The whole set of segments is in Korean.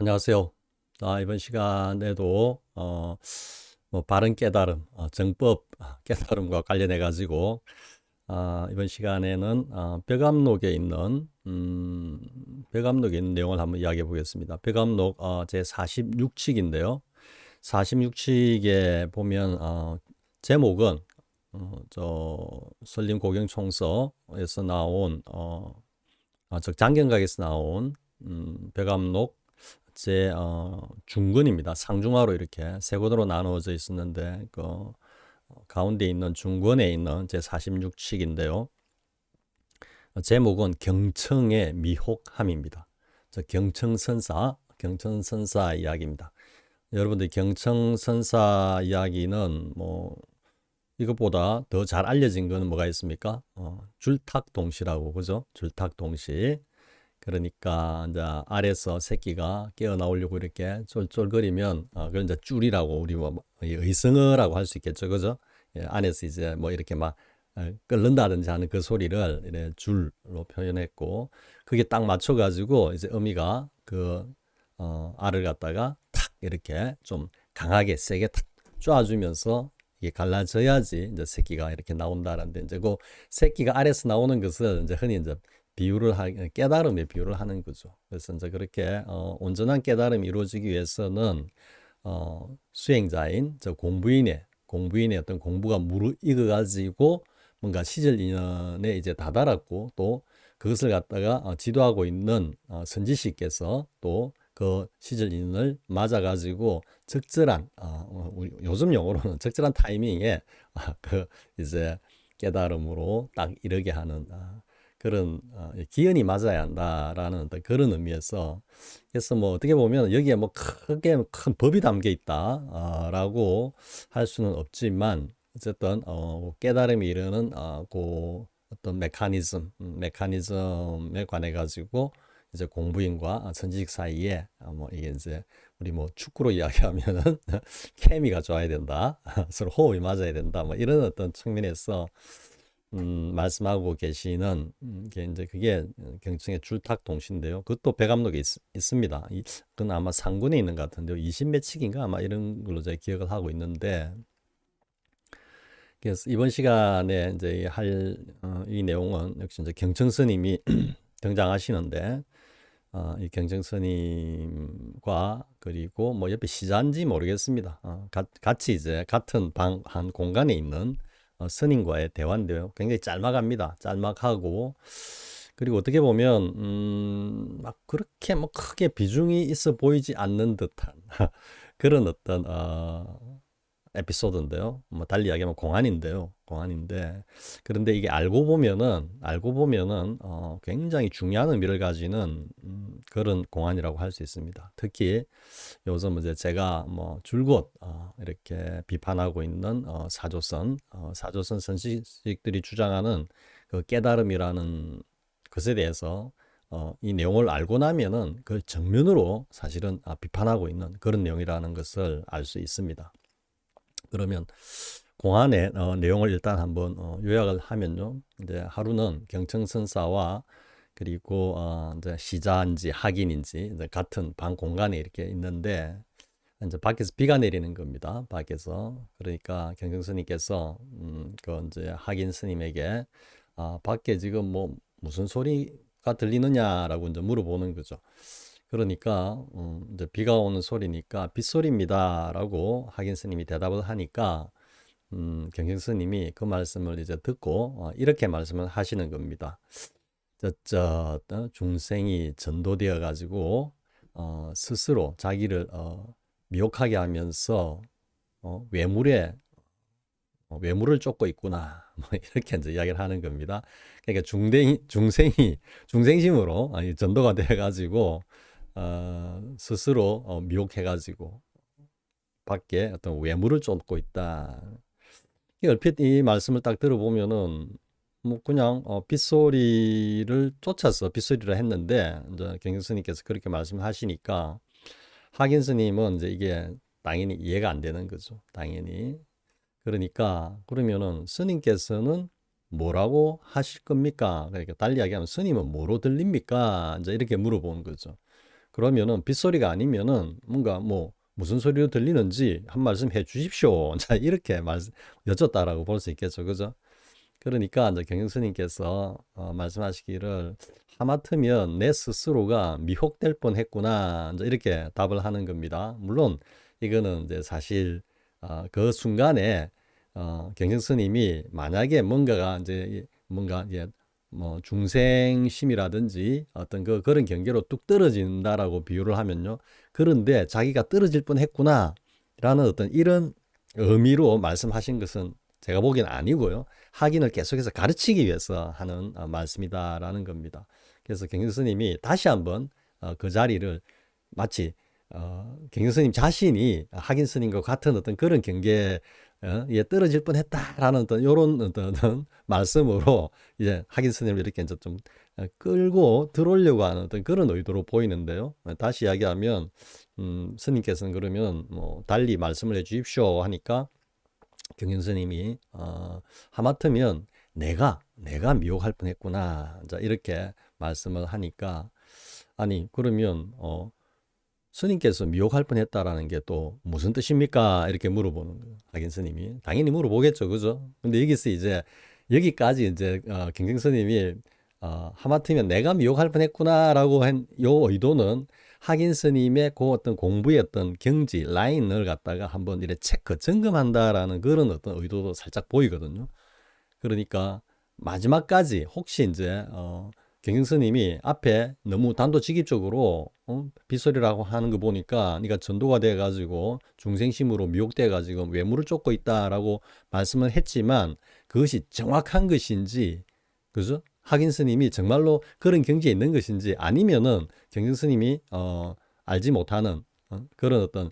안녕하세요. 이번 시간에도 바른 깨달음, 정법 깨달음과 관련해 가지고 이번 시간에는 벽암록에 있는 내용을 한번 이야기해 보겠습니다. 벽암록 제 46칙인데요. 46칙에 보면 제목은 저 설림고경총서에서 나온 즉 장경각에서 나온 벽암록 제 중권입니다. 상중하로 이렇게 세 권으로 나누어져 있었는데 가운데 있는 중권에 있는 제 46칙인데요. 제목은 경청의 미혹함입니다. 경청선사 이야기입니다. 여러분들 경청선사 이야기는 뭐 이것보다 더 잘 알려진 거는 뭐가 있습니까? 줄탁동시라고 그죠? 줄탁동시. 그러니까 이제 알에서 새끼가 깨어 나오려고 이렇게 쫄쫄거리면 그걸 이제 줄이라고 우리 뭐 의성어라고 할 수 있겠죠, 그죠? 예, 안에서 이제 뭐 이렇게 막 끓는다든지 하는 그 소리를 이렇게 줄로 표현했고 그게 딱 맞춰가지고 이제 어미가 알을 갖다가 탁 이렇게 좀 강하게 세게 탁 쪼아주면서 이게 갈라져야지 이제 새끼가 이렇게 나온다는데 이제 그 새끼가 알에서 나오는 것을 이제 흔히 이제 깨달음의 비유를 하는 거죠. 그래서 이제 그렇게 온전한 깨달음이 이루어지기 위해서는 수행자인 저 공부인의 어떤 공부가 무르익어 가지고 뭔가 시절 인연에 이제 다다랐고 또 그것을 갖다가 지도하고 있는 선지식께서 또 그 시절 인연을 맞아 가지고 적절한 요즘 용어로는 적절한 타이밍에 그 이제 깨달음으로 딱 이르게 하는 그런 기연이 맞아야 한다라는 그런 의미에서 그래서 뭐 어떻게 보면 여기에 뭐 크게 큰 법이 담겨 있다라고 할 수는 없지만 어쨌든 깨달음이 이르는 그 어떤 메커니즘에 관해 가지고 이제 공부인과 선지식 사이에 뭐 이게 이제 우리 뭐 축구로 이야기하면은 케미가 좋아야 된다, 서로 호흡이 맞아야 된다, 뭐 이런 어떤 측면에서 말씀하고 계시는 게 이제 그게 경청의 줄탁 동시인데요. 그것도 배감록에 있습니다. 그건 아마 상군에 있는 것 같은데요. 20몇 칙인가 아마 이런 걸로 제가 기억을 하고 있는데 그래서 이번 시간에 이제 이 내용은 역시 이제 경청 스님이 등장하시는데 이 경청 스님과 그리고 뭐 옆에 시자인지 모르겠습니다. 같이 이제 같은 방 한 공간에 있는 스님과의 대화인데요. 굉장히 짤막합니다. 짤막하고 그리고 어떻게 보면 막 그렇게 뭐 크게 비중이 있어 보이지 않는 듯한 그런 어떤 에피소드인데요. 뭐 달리 이야기하면 공안인데요. 공안인데 그런데 이게 알고 보면은 굉장히 중요한 의미를 가지는 그런 공안이라고 할 수 있습니다. 특히 요즘 이제 제가 뭐 줄곧 이렇게 비판하고 있는 사조선 선지식들이 주장하는 그 깨달음이라는 것에 대해서 이 내용을 알고 나면은 그 정면으로 사실은 비판하고 있는 그런 내용이라는 것을 알 수 있습니다. 그러면 공안의 내용을 일단 한번 요약을 하면요. 이제 하루는 경청선사와 그리고 이제 시자인지 학인인지 이제 같은 방 공간에 이렇게 있는데 이제 밖에서 비가 내리는 겁니다. 밖에서 그러니까 경정스님께서 그 이제 학인 스님에게 밖에 지금 뭐 무슨 소리가 들리느냐라고 이제 물어보는 거죠. 그러니까 이제 비가 오는 소리니까 빗소리입니다라고 학인 스님이 대답을 하니까 경경 스님이 그 말씀을 이제 듣고 이렇게 말씀을 하시는 겁니다. 중생이 전도되어 가지고 스스로 자기를 미혹하게 하면서 외물을 쫓고 있구나. 뭐 이렇게 이제 이야기를 하는 겁니다. 그러니까 중생심으로 전도가 되어 가지고 스스로 미혹해 가지고 밖에 어떤 외물을 쫓고 있다. 얼핏 이 말씀을 딱 들어보면은 뭐 그냥 빗소리를 쫓아서 빗소리를 했는데 이제 경경 스님께서 그렇게 말씀을 하시니까 하긴 스님은 이제 이게 당연히 이해가 안 되는 거죠. 당연히. 그러니까 그러면은 스님께서는 뭐라고 하실 겁니까? 그러니까 달리 이야기하면 스님은 뭐로 들립니까? 이제 이렇게 물어보는 거죠. 그러면은 빗소리가 아니면은 뭔가 뭐 무슨 소리로 들리는지 한 말씀 해 주십시오. 자, 이렇게 여쭙다라고 볼 수 있겠죠. 그죠? 그러니까 이제 경영 스님께서 말씀하시기를 하마터면 내 스스로가 미혹될 뻔했구나. 이제 이렇게 답을 하는 겁니다. 물론 이거는 이제 사실 그 순간에 경영 스님이 만약에 뭔가가 이제 뭔가 이제 뭐 중생심이라든지 어떤 그런 경계로 뚝 떨어진다라고 비유를 하면요. 그런데 자기가 떨어질 뻔했구나라는 어떤 이런 의미로 말씀하신 것은 제가 보기엔 아니고요. 확인을 계속해서 가르치기 위해서 하는 말씀이다라는 겁니다. 그래서 경영 스님이 다시 한번 그 자리를 마치 경영 스님 자신이 학인 스님과 같은 어떤 그런 경계에 떨어질 뻔했다라는 어떤 이런 어떤 말씀으로 이제 학인 스님을 이렇게 이제 좀 끌고 들어오려고 하는 어떤 그런 의도로 보이는데요. 다시 이야기하면 스님께서는 그러면 뭐 달리 말씀을 해 주십시오 하니까 경영 스님이 하마터면 내가 미혹할 뻔했구나. 자, 이렇게 말씀을 하니까 아니 그러면 스님께서 미혹할 뻔했다라는 게 또 무슨 뜻입니까? 이렇게 물어보는 거예요. 학인 스님이 당연히 물어보겠죠, 그죠? 근데 여기서 이제 여기까지 이제 경경 스님이 하마터면 내가 미혹할 뻔했구나라고 한 요 의도는 학인 스님의 그 어떤 공부의 어떤 경지 라인을 갖다가 한번 이렇게 체크 점검한다라는 그런 어떤 의도도 살짝 보이거든요. 그러니까 마지막까지 혹시 이제 경영 스님이 앞에 너무 단도직입적으로 빗소리라고 하는 거 보니까 네가 전도가 돼 가지고 중생심으로 미혹돼 가지고 외모를 쫓고 있다라고 말씀을 했지만 그것이 정확한 것인지 그죠? 학인 스님이 정말로 그런 경지에 있는 것인지 아니면은 경영 스님이 알지 못하는 그런 어떤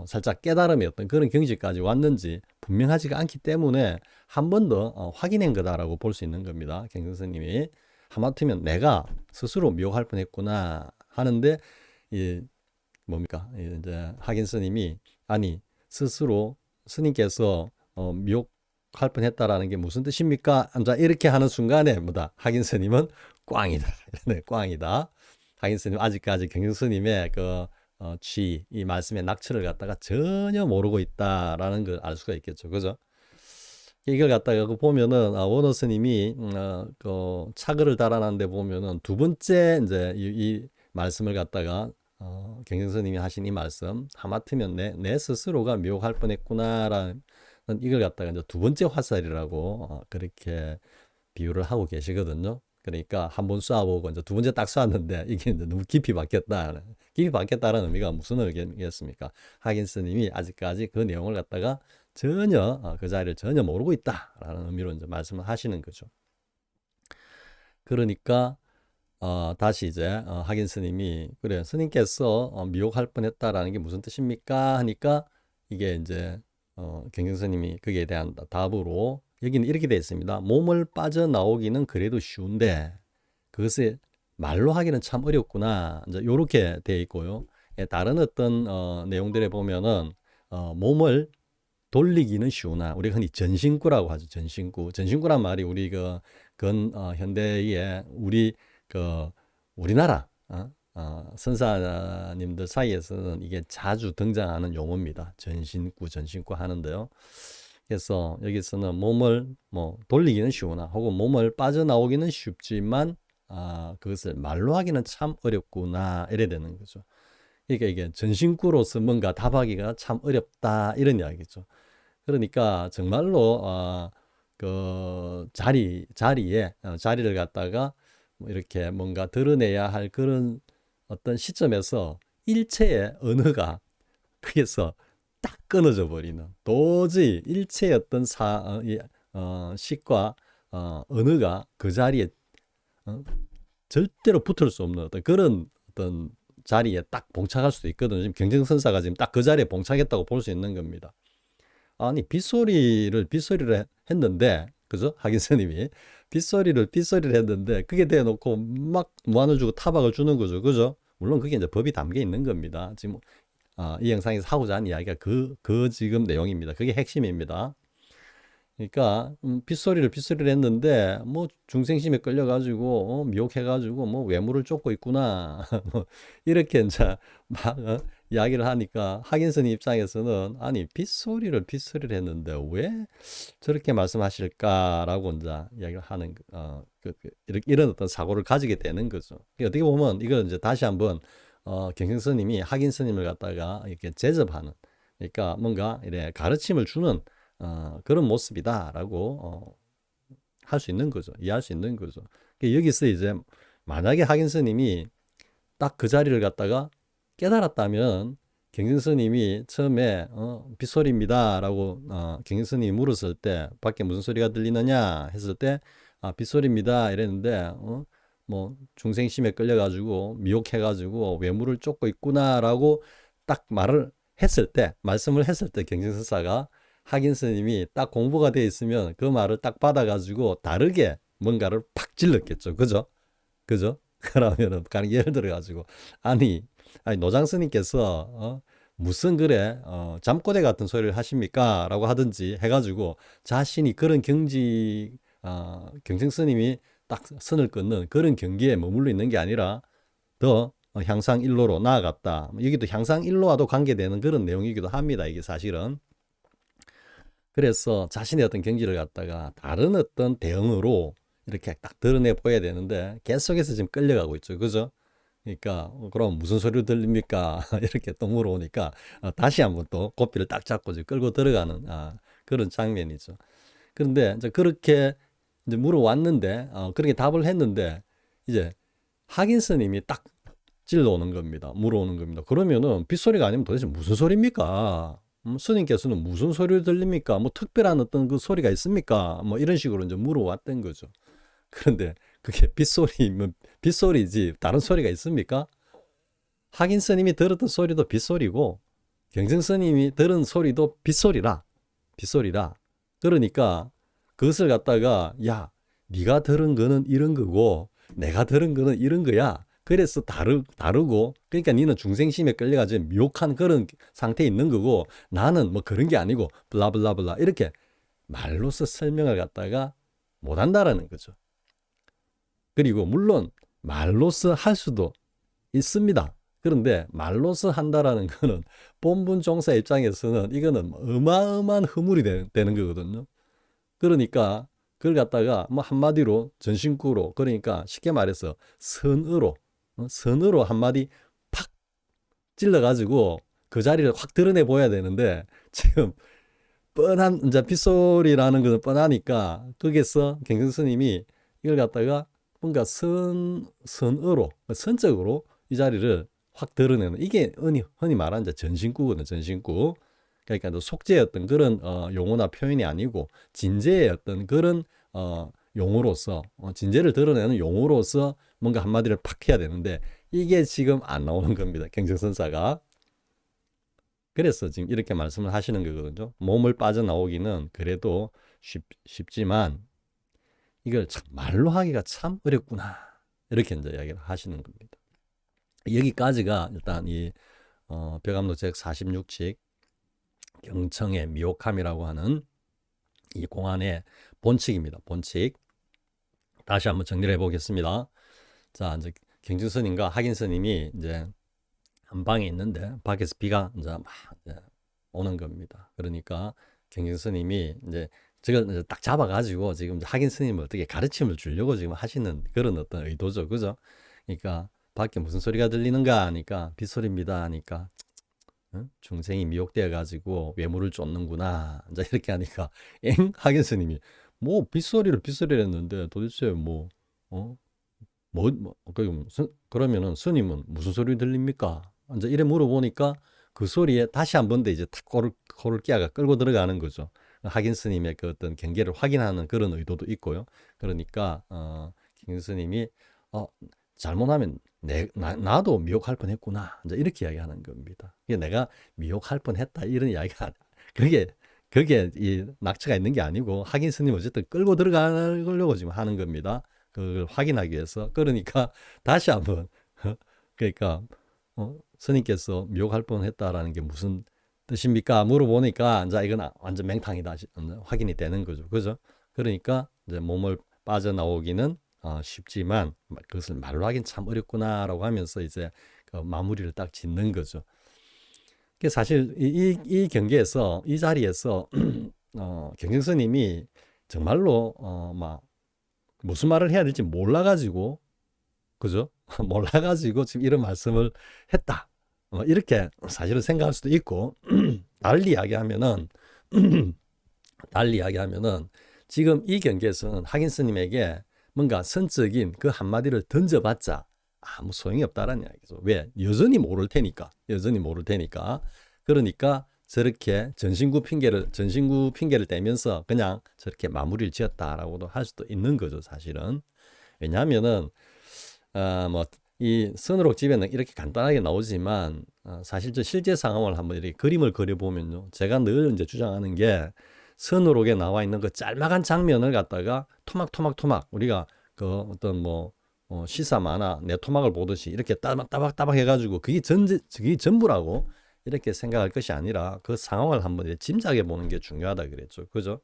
살짝 깨달음의 어떤 그런 경지까지 왔는지 분명하지가 않기 때문에 한 번 더 확인한 거다라고 볼 수 있는 겁니다. 경영 스님이 하마터면 내가 스스로 미혹할 뻔했구나 하는데 이 뭡니까 이제 학인 스님이 아니 스스로 스님께서 미혹할 뻔했다라는 게 무슨 뜻입니까? 자 이렇게 하는 순간에 뭐다 학인 스님은 꽝이다. 네, 꽝이다. 학인 스님 아직까지 경영 스님의 이 말씀의 낙처를 갖다가 전혀 모르고 있다라는 걸 알 수가 있겠죠. 그죠? 이걸 갖다가 보면은 원어 스님이 그 차글을 달아놨는데 보면은 두 번째 이제 이 말씀을 갖다가 경영 스님이 하신 이 말씀 하마터면 내 스스로가 미혹할 뻔했구나라는 이걸 갖다가 이제 두 번째 화살이라고 그렇게 비유를 하고 계시거든요. 그러니까 한 번 쏴보고 이제 두 번째 딱 쐈는데 이게 이제 너무 깊이 박혔다. 깊이 박혔다는 의미가 무슨 의미겠습니까? 하긴 스님이 아직까지 그 내용을 갖다가 전혀 그 자리를 전혀 모르고 있다라는 의미로 이제 말씀을 하시는 거죠. 그러니까 다시 이제 하긴 스님이 그래 스님께서 미혹할 뻔했다라는 게 무슨 뜻입니까? 하니까 이게 이제 경경 스님이 거기에 대한 답으로 여기는 이렇게 되어 있습니다. 몸을 빠져나오기는 그래도 쉬운데 그것을 말로 하기는 참 어렵구나. 이제 이렇게 되어 있고요. 다른 어떤 내용들에 보면은 몸을 돌리기는 쉬우나 우리가 흔히 전신구라고 하죠. 전신구란 말이 우리 현대의 우리 우리나라 선사님들 사이에서는 이게 자주 등장하는 용어입니다. 전신구 하는데요. 그래서 여기서는 몸을 돌리기는 쉬우나 혹은 몸을 빠져나오기는 쉽지만 그것을 말로 하기는 참 어렵구나 이래 되는 거죠. 그러니까 이게 전신구로서 뭔가 답하기가 참 어렵다 이런 이야기죠. 그러니까 정말로 그 자리를 갖다가 이렇게 뭔가 드러내야 할 그런 어떤 시점에서 일체의 언어가 거기서 딱 끊어져 버리는 도저히 일체의 어떤 식과 언어가 그 자리에 절대로 붙을 수 없는 어떤 그런 어떤 자리에 딱 봉착할 수도 있거든요. 지금 경쟁선사가 지금 딱 그 자리에 봉착했다고 볼 수 있는 겁니다. 아니 빗소리를 했는데 그죠? 하긴 스님이 빗소리를 했는데 그게 돼 놓고 막 무한을 주고 타박을 주는 거죠. 그죠? 물론 그게 이제 법이 담겨 있는 겁니다. 지금 이 영상에서 하고자 하는 이야기가 그 지금 내용입니다. 그게 핵심입니다. 그러니까 빗소리를 했는데 뭐 중생심에 끌려가지고 미혹해가지고 뭐 외모를 쫓고 있구나 뭐 이렇게 이제 막 이야기를 하니까 하긴스님 입장에서는 아니 빗소리를 했는데 왜 저렇게 말씀하실까라고 이제 이야기를 하는 이런 어떤 사고를 가지게 되는 거죠. 어떻게 보면 이걸 이제 다시 한번 경생스님이 하긴스님을 갖다가 이렇게 제접하는, 그러니까 뭔가 이래 가르침을 주는 그런 모습이다라고 할 수 있는 거죠. 이해할 수 있는 거죠. 그러니까 여기서 이제 만약에 하긴 스님이 딱 그 자리를 갖다가 깨달았다면 경진 스님이 처음에 빗소리입니다라고 경진 스님이 물었을 때 밖에 무슨 소리가 들리느냐 했을 때 빗소리입니다 이랬는데 뭐 중생심에 끌려가지고 미혹해가지고 외모를 쫓고 있구나라고 딱 말씀을 했을 때 경진 스사가 하긴 스님이 딱 공부가 돼 있으면 그 말을 딱 받아가지고 다르게 뭔가를 팍 질렀겠죠. 그죠? 그죠? 그러면은, 예를 들어가지고, 아니, 노장 스님께서, 무슨 그래, 잠꼬대 같은 소리를 하십니까? 라고 하든지 해가지고, 자신이 그런 경생 스님이 딱 선을 끊는 그런 경기에 머물러 있는 게 아니라, 더 향상 일로로 나아갔다. 여기도 향상 일로와도 관계되는 그런 내용이기도 합니다. 이게 사실은. 그래서 자신의 어떤 경지를 갖다가 다른 어떤 대응으로 이렇게 딱 드러내 보여야 되는데 계속해서 지금 끌려가고 있죠. 그죠? 그러니까 그럼 무슨 소리로 들립니까? 이렇게 또 물어오니까 다시 한번 또 고삐를 딱 잡고 지금 끌고 들어가는 그런 장면이죠. 그런데 이제 그렇게 이제 물어왔는데 그렇게 답을 했는데 이제 하긴 스님이 딱 찔러오는 겁니다. 물어오는 겁니다. 그러면은 빗소리가 아니면 도대체 무슨 소리입니까? 스님께서는 무슨 소리를 들립니까? 뭐 특별한 어떤 그 소리가 있습니까? 뭐 이런 식으로 이제 물어왔던 거죠. 그런데 그게 빗소리면 빗소리지 다른 소리가 있습니까? 하긴 스님이 들었던 소리도 빗소리고 경정 스님이 들은 소리도 빗소리라. 그러니까 그것을 갖다가 야, 네가 들은 거는 이런 거고 내가 들은 거는 이런 거야. 그래서 다르고 그러니까 니는 중생심에 끌려가지고 미혹한 그런 상태에 있는 거고 나는 뭐 그런 게 아니고 블라블라블라 이렇게 말로서 설명을 갖다가 못한다라는 거죠. 그리고 물론 말로서 할 수도 있습니다. 그런데 말로서 한다라는 거는 본분 종사 입장에서는 이거는 어마어마한 허물이 되는 거거든요. 그러니까 그걸 갖다가 뭐 한마디로 전신구로 그러니까 쉽게 말해서 선으로 한마디 팍 찔러가지고 그 자리를 확 드러내 보여야 되는데 지금 뻔한 이제 빗소리라는 것은 뻔하니까 거기서 경성 스님이 이걸 갖다가 뭔가 선으로 선적으로 이 자리를 확 드러내는 이게 흔히 말하는 이제 전신구거든요. 전신구. 그러니까 속죄의 어떤 그런 용어나 표현이 아니고 진제의 어떤 그런 용어로서 진제를 드러내는 용어로서 뭔가 한마디를 팍 해야 되는데 이게 지금 안 나오는 겁니다. 경정선사가. 그래서 지금 이렇게 말씀을 하시는 거거든요. 몸을 빠져나오기는 그래도 쉽지만 이걸 참 말로 하기가 참 어렵구나. 이렇게 이제 이야기를 하시는 겁니다. 여기까지가 일단 이 벽암록 제 46칙 경청의 미혹함이라고 하는 이 공안의 본칙입니다. 본칙. 다시 한번 정리를 해보겠습니다. 자, 이제 경증스님과 하긴스님이 이제 한 방에 있는데 밖에서 비가 이제 막 오는 겁니다. 그러니까 경증스님이 이제 저걸 이제 딱 잡아가지고 지금 하긴스님을 어떻게 가르침을 주려고 지금 하시는 그런 어떤 의도죠. 그죠? 그러니까 밖에 무슨 소리가 들리는가 하니까 빗소리입니다 하니까 중생이 미혹되어 가지고 외모를 쫓는구나. 이제 이렇게 하니까 하긴 스님이 뭐 빗소리를 했는데 도대체 그러면은 스님은 무슨 소리 들립니까? 이제 이래 물어보니까 그 소리에 다시 한 번 더 이제 탁 코를 끼아가 끌고 들어가는 거죠. 하긴 스님의 그 어떤 경계를 확인하는 그런 의도도 있고요. 그러니까 긴 스님이 잘못하면 나도 미혹할 뻔했구나. 이제 이렇게 이야기하는 겁니다. 이게 내가 미혹할 뻔했다 이런 이야기가 그게 이 낙처가 있는 게 아니고 하긴 스님 어쨌든 끌고 들어가려고 지금 하는 겁니다. 그걸 확인하기 위해서. 그러니까 다시 한번 그러니까 스님께서 미혹할 뻔했다라는 게 무슨 뜻입니까? 물어보니까 이제 이건 완전 맹탕이다 확인이 되는 거죠. 그죠? 그러니까 이제 몸을 빠져나오기는 쉽지만 그것을 말로 하긴 참 어렵구나라고 하면서 이제 그 마무리를 딱 짓는 거죠. 사실 이 경계에서 이 자리에서 경정스님이 정말로 막 무슨 말을 해야 될지 몰라가지고 그죠? 몰라가지고 지금 이런 말씀을 했다. 이렇게 사실은 생각할 수도 있고 달리 이야기하면은 지금 이 경계에서는 하긴 스님에게 뭔가 선적인 그 한마디를 던져봤자 아무 소용이 없다라는 이야기죠. 왜? 여전히 모를 테니까. 그러니까 저렇게 전신구 핑계를 대면서 그냥 저렇게 마무리를 지었다라고도 할 수도 있는 거죠, 사실은. 왜냐하면은 뭐 이 선으로 집에는 이렇게 간단하게 나오지만 사실 저 실제 상황을 한번 이렇게 그림을 그려보면요, 제가 늘 이제 주장하는 게 선으로에 나와 있는 그 짤막한 장면을 갖다가 토막 우리가 그 어떤 뭐 시사 만화 내 토막을 보듯이 이렇게 따박따박 해가지고 그게 전부라고 이렇게 생각할 것이 아니라 그 상황을 한번 짐작해 보는 게 중요하다 그랬죠. 그죠?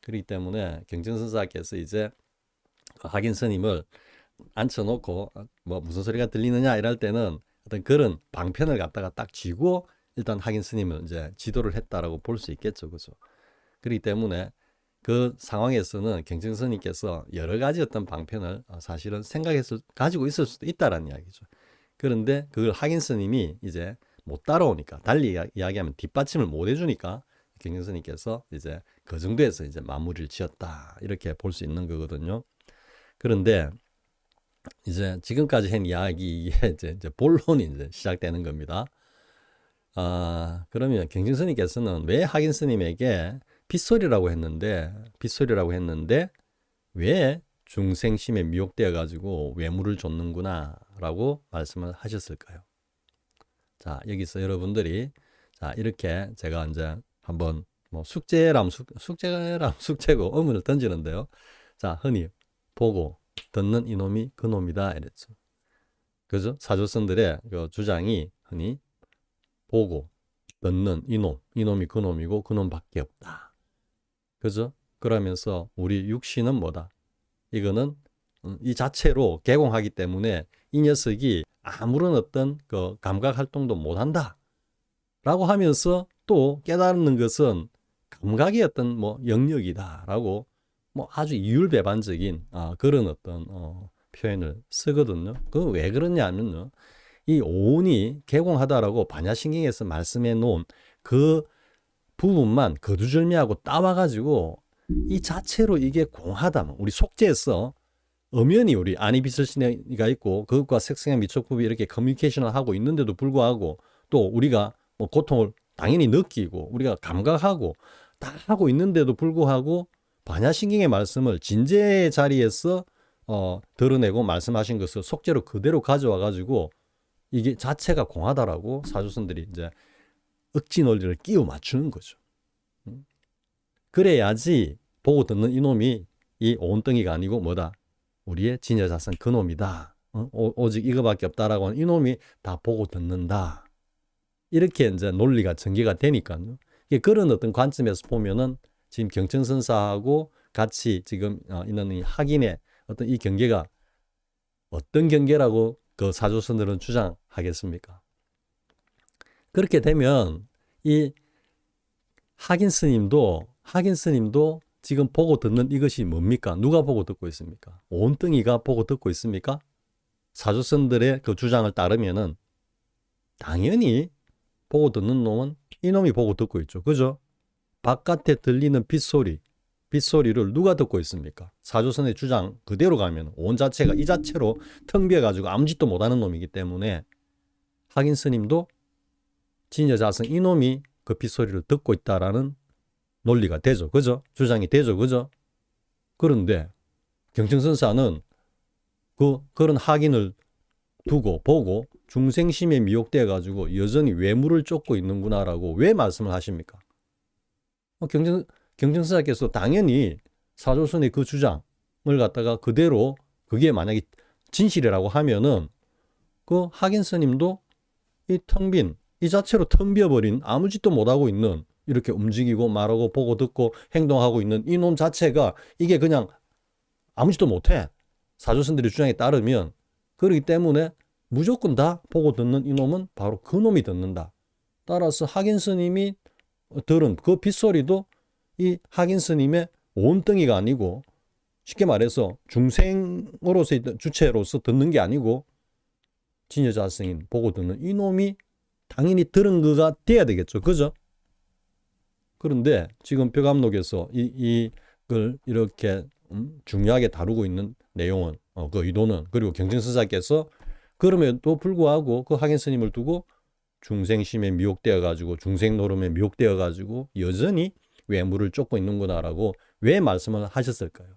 그렇기 때문에 경정선사께서 이제 하긴 스님을 앉혀놓고 뭐 무슨 소리가 들리느냐 이럴 때는 어떤 그런 방편을 갖다가 딱 쥐고 일단 하긴 스님을 이제 지도를 했다라고 볼 수 있겠죠. 그죠? 그렇기 때문에 그 상황에서는 경정스님께서 여러 가지 어떤 방편을 사실은 가지고 있을 수도 있다라는 이야기죠. 그런데 그걸 하긴 스님이 이제 못 따라오니까, 달리 이야기하면 뒷받침을 못 해주니까 경정스님께서 이제 그 정도에서 이제 마무리를 지었다, 이렇게 볼 수 있는 거거든요. 그런데 이제 지금까지 한 이야기에 이제 본론이 이제 시작되는 겁니다. 그러면 경정스님께서는 왜 하긴 스님에게 빗소리라고 했는데 왜 중생심에 미혹되어 가지고 외물을 줬는구나 라고 말씀을 하셨을까요? 자, 여기서 여러분들이 자, 이렇게 제가 이제 한번 뭐 숙제라면 숙제고 의문을 던지는데요. 자, 흔히 보고 듣는 이놈이 그놈이다 이랬죠. 그죠? 사조선들의 그 주장이 흔히 보고 듣는 이놈이 그놈이고 그놈밖에 없다. 그죠? 그러면서 우리 육신은 뭐다? 이거는 이 자체로 개공하기 때문에 이 녀석이 아무런 어떤 그 감각 활동도 못한다 라고 하면서 또 깨닫는 것은 감각의 어떤 뭐 영역이다 라고 뭐 아주 이율배반적인 그런 어떤 표현을 쓰거든요. 그 왜 그러냐면요, 이 오온이 개공하다라고 반야신경에서 말씀해 놓은 그 부분만 거두절미하고 따와가지고 이 자체로 이게 공하다. 우리 속죄에서 엄연히 우리 아니비설신이가 있고 그것과 색성의 미촉급이 이렇게 커뮤니케이션을 하고 있는데도 불구하고 또 우리가 뭐 고통을 당연히 느끼고 우리가 감각하고 다 하고 있는데도 불구하고 반야신경의 말씀을 진제의 자리에서 드러내고 말씀하신 것을 속죄로 그대로 가져와 가지고 이게 자체가 공하다라고 사조선들이 이제 억지 논리를 끼워 맞추는 거죠. 그래야지 보고 듣는 이놈이 이 온덩이가 아니고 뭐다? 우리의 진여자선 그놈이다. 오직 이거밖에 없다라고 하는 이놈이 다 보고 듣는다. 이렇게 이제 논리가 전개가 되니까요. 이게 그런 어떤 관점에서 보면은 지금 경청선사하고 같이 지금 있는 이 학인의 어떤 이 경계가 어떤 경계라고 그 사조선들은 주장하겠습니까? 그렇게 되면 이 하긴 스님도 지금 보고 듣는 이것이 뭡니까? 누가 보고 듣고 있습니까? 온덩이가 보고 듣고 있습니까? 사조선들의 그 주장을 따르면은 당연히 보고 듣는 놈은 이놈이 보고 듣고 있죠. 그죠? 바깥에 들리는 빗소리를 누가 듣고 있습니까? 사조선의 주장 그대로 가면 온 자체가 이 자체로 텅 비어가지고 아무 짓도 못하는 놈이기 때문에 하긴 스님도 진여자성 이놈이 그 빗소리를 듣고 있다라는 논리가 되죠. 그죠? 주장이 되죠. 그죠? 그런데 경청선사는 그런 학인을 두고 보고 중생심에 미혹되어 가지고 여전히 외물을 쫓고 있는구나라고 왜 말씀을 하십니까? 경청선사께서 당연히 사조선의 그 주장을 갖다가 그대로 그게 만약에 진실이라고 하면은 그 하긴 스님도 이 텅 빈 이 자체로 텅 비어버린 아무 짓도 못하고 있는 이렇게 움직이고 말하고 보고 듣고 행동하고 있는 이놈 자체가 이게 그냥 아무 짓도 못해. 사조선들의 주장에 따르면 그렇기 때문에 무조건 다 보고 듣는 이놈은 바로 그놈이 듣는다. 따라서 학인 스님이 들은 그 빗소리도 이 학인 스님의 온덩이가 아니고 쉽게 말해서 중생으로서 있던 주체로서 듣는 게 아니고 진여자승인 보고 듣는 이놈이 당연히 들은 거가 돼야 되겠죠. 그죠? 그런데 지금 벽암록에서 이걸 이렇게 중요하게 다루고 있는 내용은 그 의도는 그리고 경쟁서자께서 그럼에도 불구하고 그 학인 스님을 두고 중생심에 미혹되어 가지고 중생 노름에 미혹되어 가지고 여전히 외물을 쫓고 있는구나라고 왜 말씀을 하셨을까요?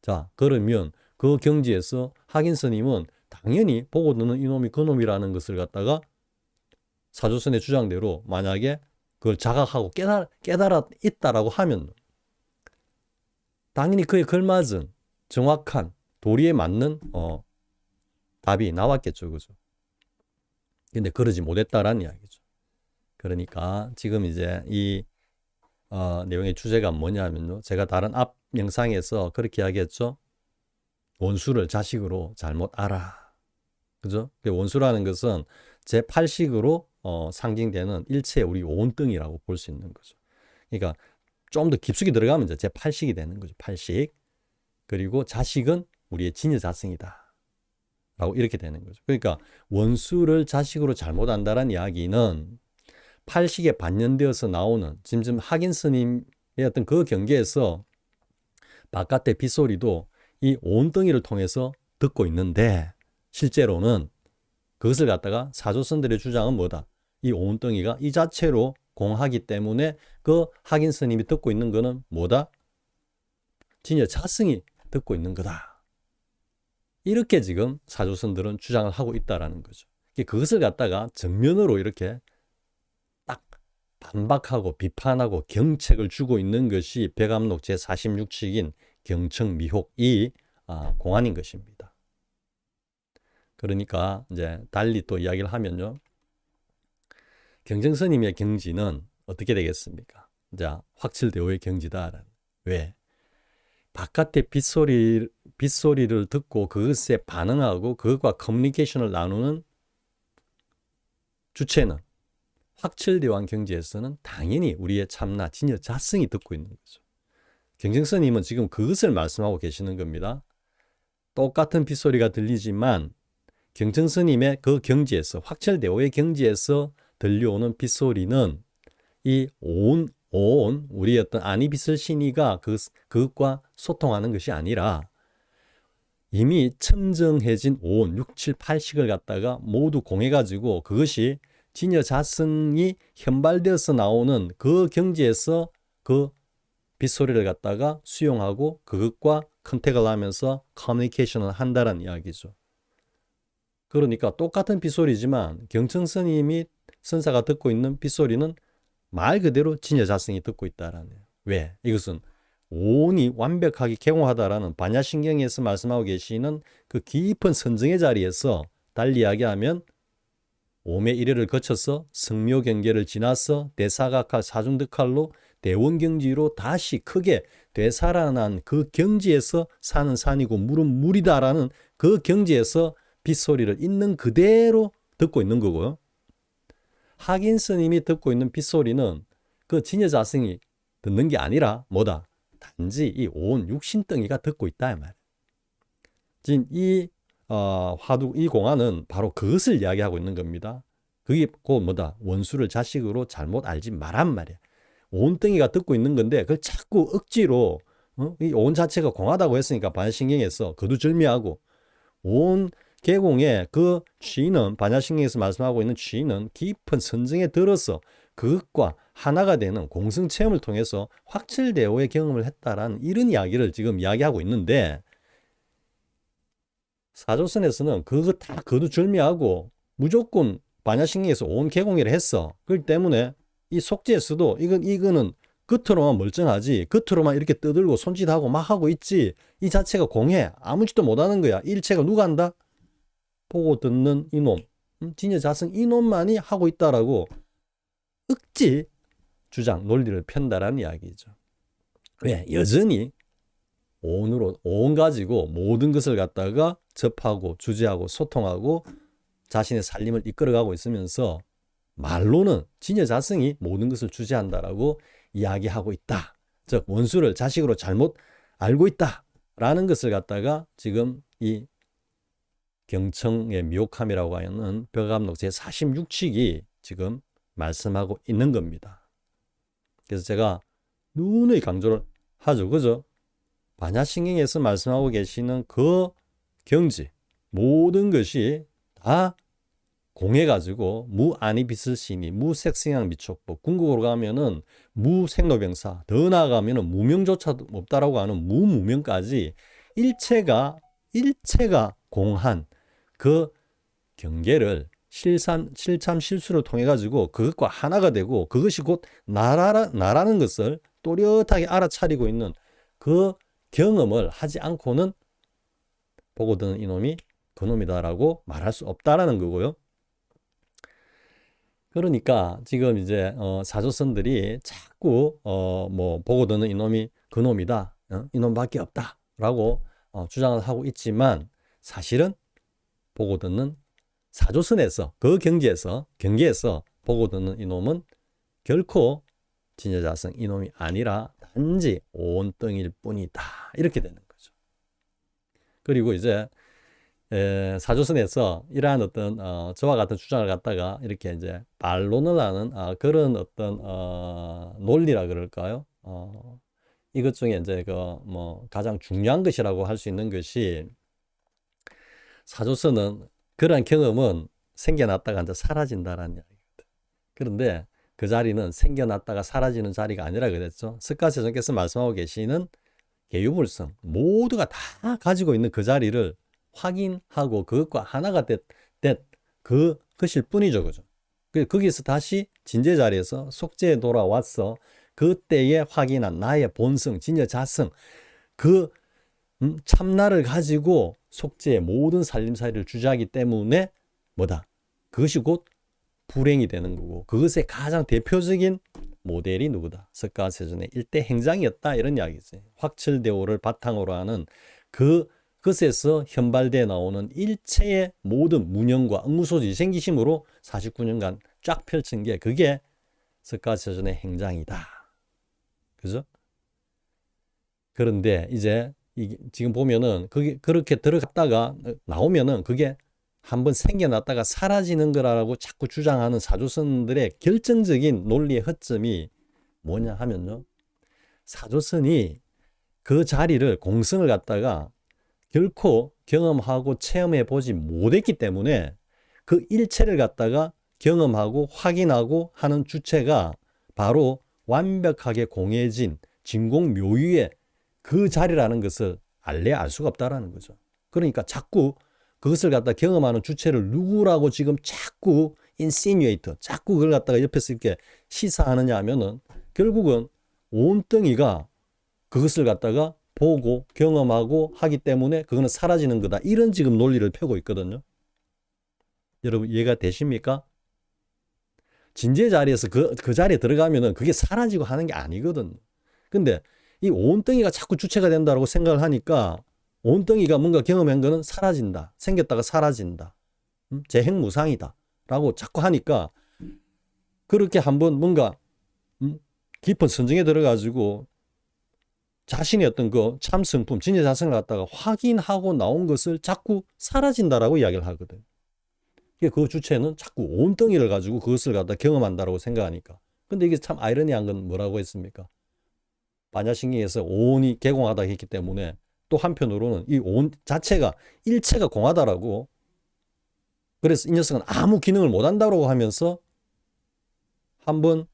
자, 그러면 그 경지에서 학인 스님은 당연히 보고 듣는 이놈이 그놈이라는 것을 갖다가 사조선의 주장대로 만약에 그걸 자각하고 깨달아 있다라고 하면 당연히 그에 걸맞은 정확한 도리에 맞는 답이 나왔겠죠. 그죠? 근데 그러지 못했다라는 이야기죠. 그러니까 지금 이제 이 내용의 주제가 뭐냐면요. 제가 다른 앞 영상에서 그렇게 이야기했죠. 원수를 자식으로 잘못 알아. 그죠? 원수라는 것은 제8식으로 상징되는 일체의 우리 온등이라고 볼 수 있는 거죠. 그러니까 좀 더 깊숙이 들어가면 이제 제8식이 되는 거죠. 8식. 그리고 자식은 우리의 진여자승이다. 라고 이렇게 되는 거죠. 그러니까 원수를 자식으로 잘못 안다라는 이야기는 8식에 반년되어서 나오는 지금 학인 스님의 어떤 그 경계에서 바깥의 빗소리도 이 온덩이를 통해서 듣고 있는데 실제로는 그것을 갖다가 사조선들의 주장은 뭐다? 이 온덩이가 이 자체로 공하기 때문에 그 학인 스님이 듣고 있는 거는 뭐다? 진여 자승이 듣고 있는 거다. 이렇게 지금 사조선들은 주장을 하고 있다라는 거죠. 그것을 갖다가 정면으로 이렇게 딱 반박하고 비판하고 경책을 주고 있는 것이 벽암록 제46칙인 경청미혹 이 공안인 것입니다. 그러니까 이제 달리 또 이야기를 하면요. 경정스님의 경지는 어떻게 되겠습니까? 자, 확칠대오의 경지다. 왜? 바깥의 빗소리를 듣고 그것에 반응하고 그것과 커뮤니케이션을 나누는 주체는 확철대왕 경지에서는 당연히 우리의 참나 진여 자승이 듣고 있는 거죠. 경정스님은 지금 그것을 말씀하고 계시는 겁니다. 똑같은 빗소리가 들리지만 경정스님의 그 경지에서 확철대오의 경지에서 들려오는 빗소리는 이 우리의 어떤 아니빗을 신이가 그것과 소통하는 것이 아니라 이미 청정해진 6, 7, 8식을 갖다가 모두 공해가지고 그것이 진여자승이 현발되어서 나오는 그 경지에서 그 빗소리를 갖다가 수용하고 그것과 컨택을 하면서 커뮤니케이션을 한다는 이야기죠. 그러니까 똑같은 빗소리지만 경청스님이 선사가 듣고 있는 빗소리는 말 그대로 진여자승이 듣고 있다라는. 왜? 이것은 온이 완벽하게 개공하다라는 반야신경에서 말씀하고 계시는 그 깊은 선정의 자리에서 달리 이야기하면 오매 일회를 거쳐서 성묘경계를 지나서 대사각할 사중득할로 대원경지로 다시 크게 되살아난 그 경지에서 산은 산이고 물은 물이다라는 그 경지에서 빗소리를 있는 그대로 듣고 있는 거고요. 학인 스님이 듣고 있는 빗소리는 그 진여자승이 듣는 게 아니라 뭐다? 단지 이 온 육신덩이가 듣고 있다. 이 말. 지금 이 이 공안은 바로 그것을 이야기하고 있는 겁니다. 그게 곧 뭐다? 원수를 자식으로 잘못 알지 말란 말이야. 온덩이가 듣고 있는 건데 그걸 자꾸 억지로 이 온 자체가 공하다고 했으니까 반야신경에서 거두절미하고 온 개공의 그 취는 반야신경에서 말씀하고 있는 취는 깊은 선정에 들어서 그것과 하나가 되는 공성체험을 통해서 확철대오의 경험을 했다라는 이런 이야기를 지금 이야기하고 있는데 사조선에서는 그거 다 거두절미하고 무조건 반야신경에서 온 개공이라 했어. 그렇기 때문에 이 속죄에서도 이거는 겉으로만 멀쩡하지 겉으로만 이렇게 떠들고 손짓하고 막 하고 있지 이 자체가 공해 아무 짓도 못하는 거야. 일체가 누가 한다? 보고 듣는 이놈 진여자승 이놈만이 하고 있다라고 억지 주장, 논리를 편다라는 이야기죠. 왜? 여전히 온 가지고 모든 것을 갖다가 접하고 주제하고 소통하고 자신의 살림을 이끌어가고 있으면서 말로는 진여자승이 모든 것을 주재한다라고 이야기하고 있다. 즉 원수를 자식으로 잘못 알고 있다라는 것을 갖다가 지금 이 경청의 미혹함이라고 하는 벽감록 제46칙이 지금 말씀하고 있는 겁니다. 그래서 제가 누누이 강조를 하죠. 그죠? 반야신경에서 말씀하고 계시는 그 경지, 모든 것이 다 공해가지고 무아니비스시니, 무색생양 미촉법, 궁극으로 가면은 무생로병사, 더 나아가면은 무명조차도 없다라고 하는 무무명까지 일체가 공한 그 경계를 실참 실수를 통해 가지고 그것과 하나가 되고 그것이 곧 나라는 것을 또렷하게 알아차리고 있는 그 경험을 하지 않고는 보고 드는 이놈이 그놈이다라고 말할 수 없다라는 거고요. 그러니까 지금 이제 사조선들이 자꾸 뭐 보고 드는 이놈이 그놈이다, 이놈밖에 없다라고 주장을 하고 있지만 사실은 보고 듣는 사조선에서 그 경계에서 보고 듣는 이놈은 결코 진여자승 이놈이 아니라 단지 온덩이일 뿐이다, 이렇게 되는 거죠. 그리고 이제 사조선에서 이러한 어떤 저와 같은 주장을 갖다가 이렇게 이제 반론을 하는 그런 어떤 논리라 그럴까요? 이것 중에 이제 그 뭐 가장 중요한 것이라고 할 수 있는 것이, 사조선은 그러한 경험은 생겨났다가 이제 사라진다라는 이야기거든. 그런데 그 자리는 생겨났다가 사라지는 자리가 아니라 그랬죠. 석가세존께서 말씀하고 계시는 개유불성, 모두가 다 가지고 있는 그 자리를 확인하고 그것과 하나가 그것일 뿐이죠. 그죠? 거기서 다시 진제 자리에서 속죄에 돌아와서 그때에 확인한 나의 본성, 진여자성, 그 참나를 가지고 속죄의 모든 살림살이를 주재하기 때문에 뭐다? 그것이 곧 불행이 되는 거고, 그것의 가장 대표적인 모델이 누구다? 석가세존의 일대 행장이었다, 이런 이야기지. 확철대오를 바탕으로 하는 그것에서 현발되어 나오는 일체의 모든 문형과 응무소지 생기심으로 49년간 쫙 펼친 게 그게 석가세존의 행장이다. 그죠? 그런데 이제 지금 보면은 그게 그렇게 들어갔다가 나오면은 그게 한번 생겨났다가 사라지는 거라고 자꾸 주장하는 사조선들의 결정적인 논리의 허점이 뭐냐 하면요, 사조선이 그 자리를 공성을 갖다가 결코 경험하고 체험해 보지 못했기 때문에 그 일체를 갖다가 경험하고 확인하고 하는 주체가 바로 완벽하게 공해진 진공묘유의 그 자리라는 것을 알래야 알 수가 없다라는 거죠. 그러니까 자꾸 그것을 갖다 경험하는 주체를 누구라고 지금 자꾸 인시뉴에이터, 자꾸 그걸 갖다가 옆에서 이렇게 시사하느냐 하면은 결국은 온덩이가 그것을 갖다가 보고 경험하고 하기 때문에 그거는 사라지는 거다, 이런 지금 논리를 펴고 있거든요. 여러분 이해가 되십니까? 진제 자리에서 그 자리에 들어가면은 그게 사라지고 하는 게 아니거든요. 근데 이 온덩이가 자꾸 주체가 된다고 생각을 하니까 온덩이가 뭔가 경험한 거는 사라진다, 생겼다가 사라진다, 재행무상이다 라고 자꾸 하니까 그렇게 한번 뭔가 깊은 선정에 들어가지고 자신의 어떤 그 참성품, 진여자성을 갖다가 확인하고 나온 것을 자꾸 사라진다라고 이야기를 하거든. 그 주체는 자꾸 온덩이를 가지고 그것을 갖다 경험한다라고 생각하니까. 근데 이게 참 아이러니한 건 뭐라고 했습니까? 반야신경에서 온이 개공하다 했기 때문에 또 한편으로는 이 온 자체가 일체가 공하다라고, 그래서 이 녀석은 아무 기능을 못한다고 하면서 한번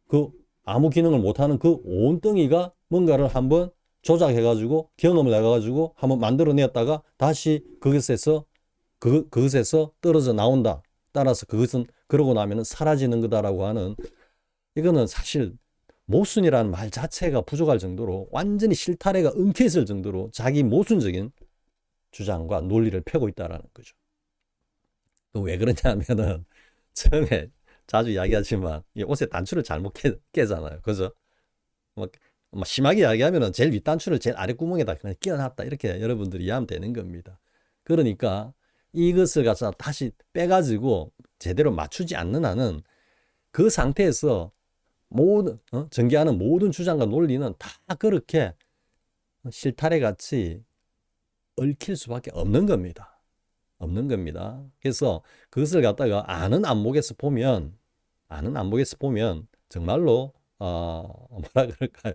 그 아무 기능을 못하는 그 온덩이가 뭔가를 한번 조작해가지고 경험을 해가지고 한번 만들어냈다가 다시 그것에서 떨어져 나온다. 따라서 그것은 그러고 나면은 사라지는 거다라고 하는, 이거는 사실 모순이라는 말 자체가 부족할 정도로 완전히 실타래가 엉켜있을 정도로 자기 모순적인 주장과 논리를 펴고 있다라는 거죠. 왜 그러냐면은 처음에 자주 이야기하지만 이 옷의 단추를 잘못 깨잖아요. 그죠? 뭐, 심하게 이야기하면은 제일 윗단추를 제일 아래 구멍에다 그냥 끼워놨다. 이렇게 여러분들이 이해하면 되는 겁니다. 그러니까 이것을 갖다 다시 빼가지고 제대로 맞추지 않는 한은 그 상태에서 모든 전개하는 모든 주장과 논리는 다 그렇게 실타래 같이 얽힐 수밖에 없는 겁니다. 없는 겁니다. 그래서 그것을 갖다가 아는 안목에서 보면 정말로 뭐라 그럴까요?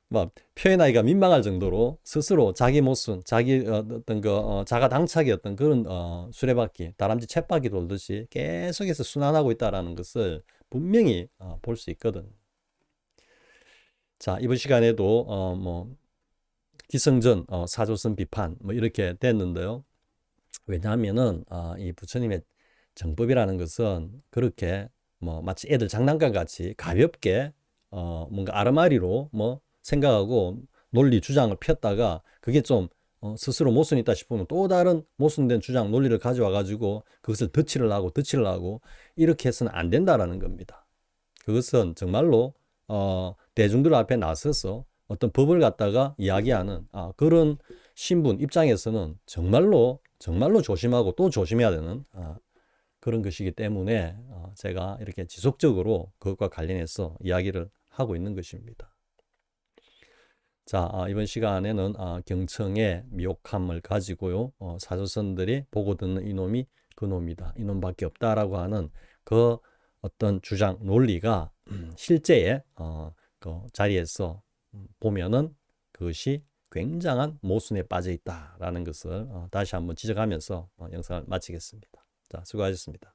막 표현하기가 민망할 정도로 스스로 자기 모순, 자기 어떤 자가 당착이었던 그런 수레바퀴, 다람쥐 쳇바퀴 돌듯이 계속해서 순환하고 있다라는 것을 분명히 볼 수 있거든. 자, 이번 시간에도 뭐 기성전 사조선 비판 뭐 이렇게 됐는데요. 왜냐하면은 이 부처님의 정법이라는 것은 그렇게 뭐 마치 애들 장난감 같이 가볍게 뭔가 아르마리로 뭐 생각하고 논리 주장을 폈다가 그게 좀 스스로 모순이 있다 싶으면 또 다른 모순된 주장 논리를 가져와 가지고 그것을 덧칠을 하고 이렇게 해서는 안 된다라는 겁니다. 그것은 정말로 대중들 앞에 나서서 어떤 법을 갖다가 이야기하는 그런 신분 입장에서는 정말로 조심하고 또 조심해야 되는 그런 것이기 때문에 제가 이렇게 지속적으로 그것과 관련해서 이야기를 하고 있는 것입니다. 자, 이번 시간에는 경청의 미혹함을 가지고요. 사조선들이 보고 듣는 이놈이 그놈이다. 이놈밖에 없다라고 하는 그 어떤 주장 논리가 실제의 그 자리에서 보면은 그것이 굉장한 모순에 빠져 있다라는 것을 다시 한번 지적하면서 영상을 마치겠습니다. 자, 수고하셨습니다.